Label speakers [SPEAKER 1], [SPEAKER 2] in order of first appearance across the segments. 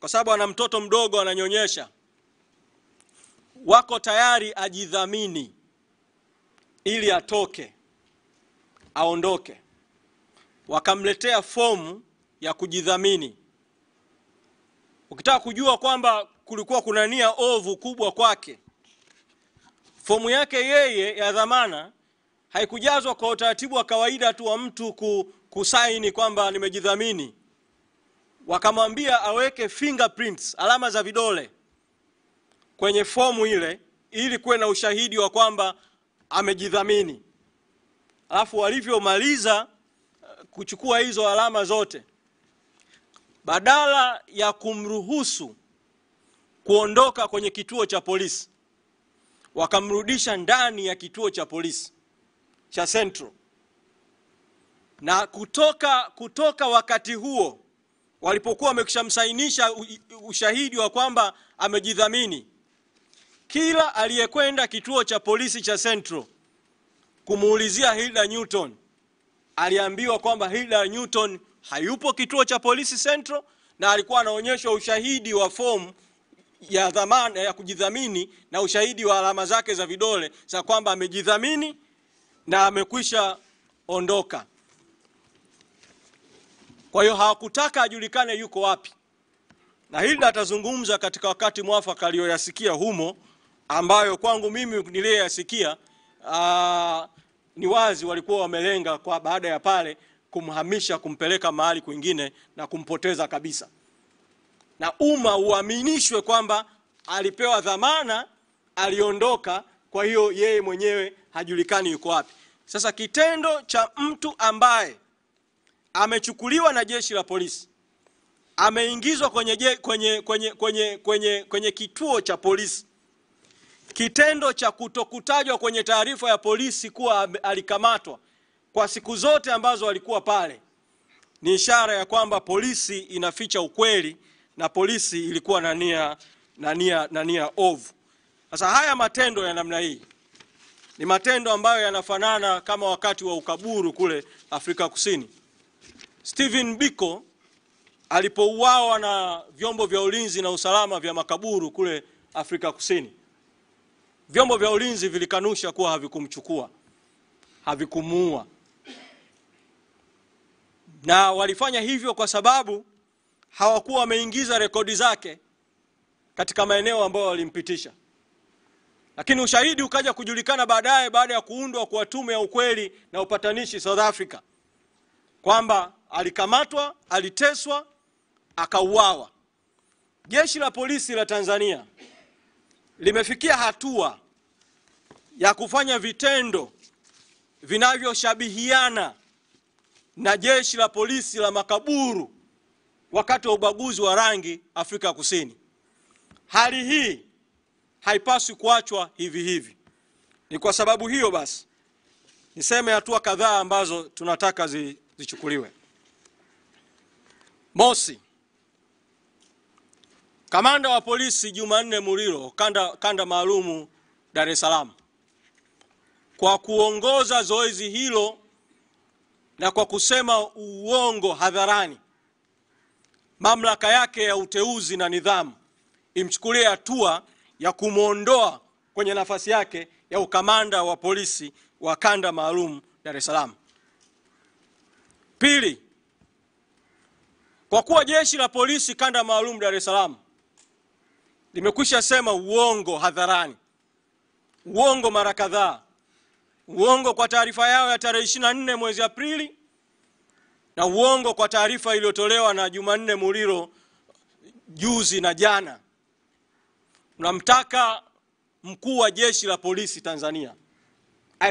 [SPEAKER 1] kwa sababu ana mtoto mdogo ananyonyesha, wako tayari ajidhamini ili atoke, aondoke. Wakamletea fomu ya kujidhamini. Ukitaka kujua kwamba kulikuwa kuna nia ovu kubwa kwake, fomu yake yeye ya dhamana haikujazwa kwa utaratibu wa kawaida tu wa mtu kusaini kwamba nimejidhamini. Wakamwambia aweke fingerprints, alama za vidole kwenye fomu ile ili kuwe na ushahidi wa kwamba amejidhamini. Alafu walivyomaliza kuchukua hizo alama zote, badala ya kumruhusu kuondoka kwenye kituo cha polisi, wakamrudisha ndani ya kituo cha polisi cha Central. Na kutoka wakati huo walipokuwa wamekishamsainisha ushahidi wa kwamba amejidhamini, kila aliyekwenda kituo cha polisi cha Central kumuulizia Hilda Newton aliambiwa kwamba Hilda Newton hayupo kituo cha polisi Central, na alikuwa anaonyeshwa ushahidi wa fomu ya dhamana ya kujidhamini na ushahidi wa alama zake za vidole za kwamba amejidhamini na amekwisha ondoka. Kwa hiyo hawakutaka ajulikane yuko wapi. Na Hilda atazungumza katika wakati mwafaka aliyoyasikia humo, ambayo kwangu mimi niliyasikia ni wazi walikuwa wamelenga kwa baada ya pale kumhamisha, kumpeleka mahali kwingine na kumpoteza kabisa. Na umma uaminishwe kwamba alipewa dhamana, aliondoka, kwa hiyo yeye mwenyewe hajulikani yuko wapi. Sasa kitendo cha mtu ambaye amechukuliwa na jeshi la polisi, ameingizwa kwenye kituo cha polisi, kitendo cha kutokutajwa kwenye taarifa ya polisi kuwa alikamatwa kwa siku zote ambazo alikuwa pale, ni ishara ya kwamba polisi inaficha ukweli na polisi ilikuwa na nia ovu. Sasa haya matendo ya namna hii ni matendo ambayo yanafanana kama wakati wa ukaburu kule Afrika Kusini. Stephen Biko alipouawa na vyombo vya ulinzi na usalama vya makaburu kule Afrika Kusini, vyombo vya ulinzi vilikanusha kuwa havikumchukua, havikumuua. Na walifanya hivyo kwa sababu hawakuwa wameingiza rekodi zake katika maeneo ambayo walimpitisha. Lakini ushahidi ukaja kujulikana baadaye, baada ya kuundwa kwa tume ya ukweli na upatanishi South Africa, kwamba alikamatwa, aliteswa, akauawa. Jeshi la polisi la Tanzania limefikia hatua ya kufanya vitendo vinavyoshabihiana na jeshi la polisi la makaburu wakati wa ubaguzi wa rangi Afrika Kusini. Hali hii haipaswi kuachwa hivi hivi. Ni kwa sababu hiyo basi niseme hatua kadhaa ambazo tunataka zichukuliwe. Mosi, kamanda wa polisi Jumanne Muliro, kanda maalumu Dar es Salaam, kwa kuongoza zoezi hilo na kwa kusema uongo hadharani, mamlaka yake ya uteuzi na nidhamu imchukulie hatua ya kumuondoa kwenye nafasi yake ya ukamanda wa polisi wa kanda maalum Dar es Salaam. Pili, kwa kuwa jeshi la polisi kanda maalum Dar es Salaam limekwisha sema uongo hadharani, uongo mara kadhaa, uongo kwa taarifa yao ya tarehe 24 mwezi Aprili na uongo kwa taarifa iliyotolewa na Jumanne Muliro juzi na jana, tunamtaka mkuu wa jeshi la polisi Tanzania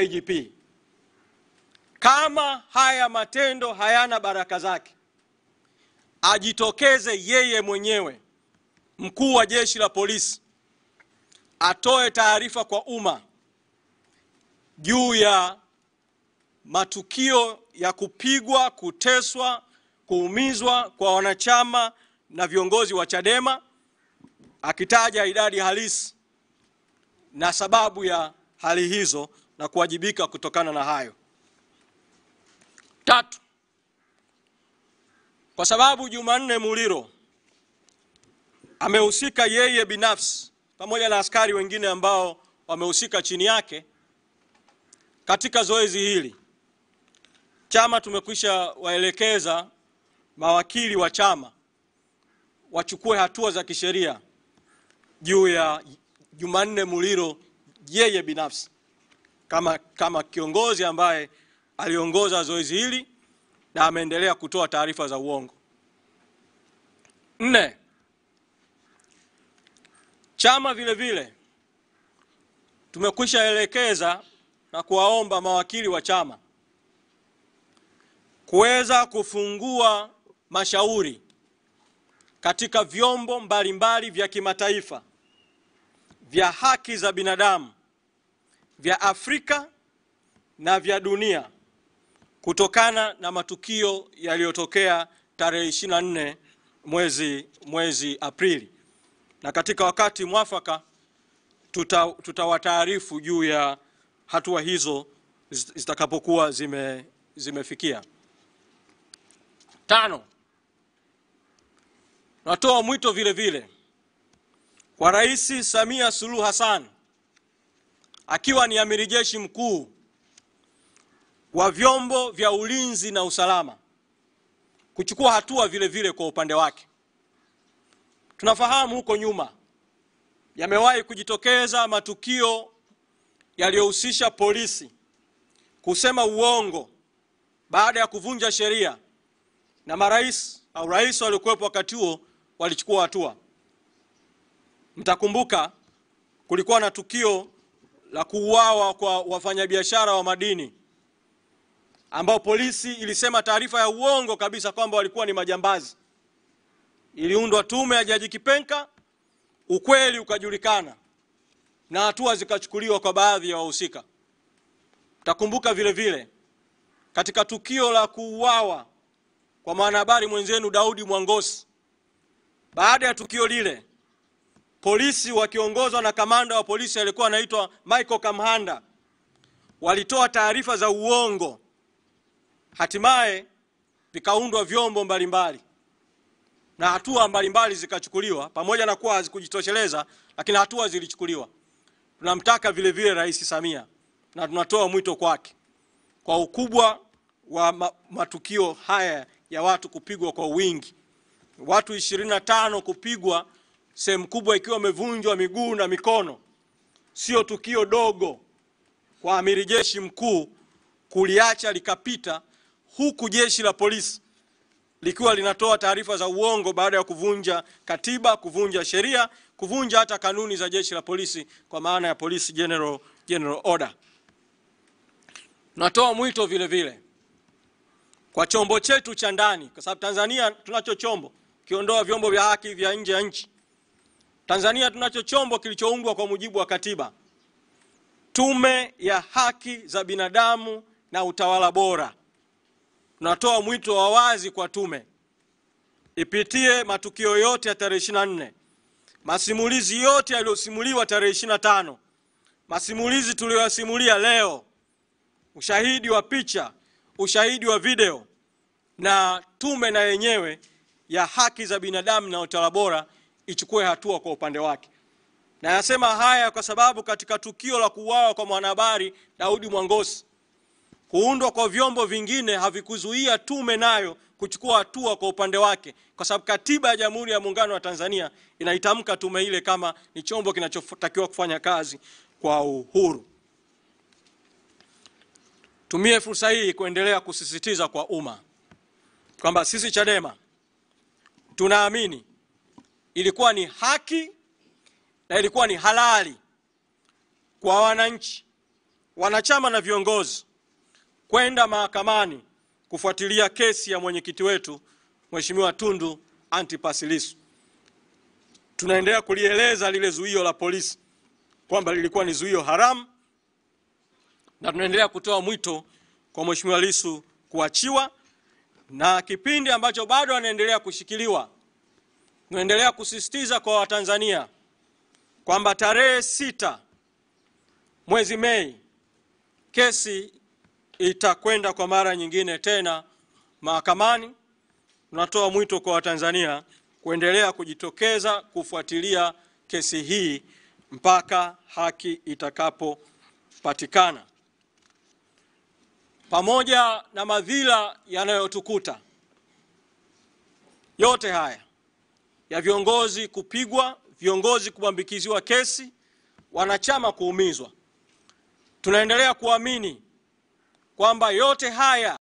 [SPEAKER 1] IGP, kama haya matendo hayana baraka zake, ajitokeze yeye mwenyewe, mkuu wa jeshi la polisi, atoe taarifa kwa umma juu ya matukio ya kupigwa, kuteswa, kuumizwa kwa wanachama na viongozi wa Chadema, akitaja idadi halisi na sababu ya hali hizo na kuwajibika kutokana na hayo. Tatu, kwa sababu Jumanne Muliro amehusika yeye binafsi pamoja na askari wengine ambao wamehusika chini yake katika zoezi hili. Chama tumekwisha waelekeza mawakili wa chama wachukue hatua za kisheria juu ya Jumanne Muliro yeye binafsi kama kiongozi ambaye aliongoza zoezi hili na ameendelea kutoa taarifa za uongo. 4. Chama vile vile tumekwisha elekeza na kuwaomba mawakili wa chama kuweza kufungua mashauri katika vyombo mbalimbali vya kimataifa vya haki za binadamu vya Afrika na vya dunia kutokana na matukio yaliyotokea tarehe 24 mwezi Aprili, na katika wakati mwafaka tutawataarifu juu ya hatua hizo zitakapokuwa zimefikia. 5. Natoa mwito vile vile kwa Rais Samia Suluhu Hassan akiwa ni amiri jeshi mkuu wa vyombo vya ulinzi na usalama kuchukua hatua vile vile kwa upande wake. Tunafahamu huko nyuma yamewahi kujitokeza matukio yaliyohusisha polisi kusema uongo baada ya kuvunja sheria, na marais au rais waliokuwepo wakati huo walichukua hatua. Mtakumbuka kulikuwa na tukio la kuuawa kwa wafanyabiashara wa madini ambao polisi ilisema taarifa ya uongo kabisa kwamba walikuwa ni majambazi. Iliundwa tume ya Jaji Kipenka, ukweli ukajulikana na hatua zikachukuliwa kwa baadhi ya wahusika. Mtakumbuka vile vile katika tukio la kuuawa kwa mwanahabari mwenzenu Daudi Mwangosi, baada ya tukio lile polisi wakiongozwa na kamanda wa polisi alikuwa anaitwa Michael Kamhanda walitoa taarifa za uongo. Hatimaye vikaundwa vyombo mbalimbali na hatua mbalimbali zikachukuliwa, pamoja na kuwa hazikujitosheleza lakini hatua zilichukuliwa. Tunamtaka vile vile Rais Samia na tunatoa mwito kwake kwa ukubwa wa matukio haya ya watu kupigwa kwa wingi, watu 25 kupigwa, sehemu kubwa ikiwa wamevunjwa miguu na mikono. Sio tukio dogo kwa amiri jeshi mkuu kuliacha likapita, huku jeshi la polisi likiwa linatoa taarifa za uongo baada ya kuvunja katiba, kuvunja sheria, kuvunja hata kanuni za jeshi la polisi kwa maana ya Police General Order. Tunatoa mwito vile vile kwa chombo chetu cha ndani, kwa sababu Tanzania tunacho chombo, kiondoa vyombo vya haki vya nje ya nchi. Tanzania tunacho chombo kilichoundwa kwa mujibu wa katiba, Tume ya Haki za Binadamu na Utawala Bora. Tunatoa mwito wa wazi kwa tume ipitie matukio yote ya tarehe 24, masimulizi yote yaliyosimuliwa tarehe 25, masimulizi tuliyosimulia leo, ushahidi wa picha, ushahidi wa video, na tume na yenyewe ya haki za binadamu na utawala bora ichukue hatua kwa upande wake. Na nasema haya kwa sababu katika tukio la kuuawa kwa mwanahabari Daudi Mwangosi, kuundwa kwa vyombo vingine havikuzuia tume nayo kuchukua hatua kwa upande wake, kwa sababu katiba ya Jamhuri ya Muungano wa Tanzania inaitamka tume ile kama ni chombo kinachotakiwa kufanya kazi kwa uhuru. Tumie fursa hii kuendelea kusisitiza kwa umma kwamba sisi Chadema tunaamini ilikuwa ni haki na ilikuwa ni halali kwa wananchi, wanachama na viongozi kwenda mahakamani kufuatilia kesi ya mwenyekiti wetu Mheshimiwa Tundu Antipas Lissu. Tunaendelea kulieleza lile zuio la polisi kwamba lilikuwa ni zuio haramu, na tunaendelea kutoa mwito kwa Mheshimiwa Lissu kuachiwa, na kipindi ambacho bado anaendelea kushikiliwa tunaendelea kusisitiza kwa Watanzania kwamba tarehe 6 mwezi Mei kesi itakwenda kwa mara nyingine tena mahakamani. Tunatoa mwito kwa Watanzania kuendelea kujitokeza kufuatilia kesi hii mpaka haki itakapopatikana. Pamoja na madhila yanayotukuta yote haya ya viongozi kupigwa, viongozi kubambikiziwa kesi, wanachama kuumizwa, tunaendelea kuamini kwamba yote haya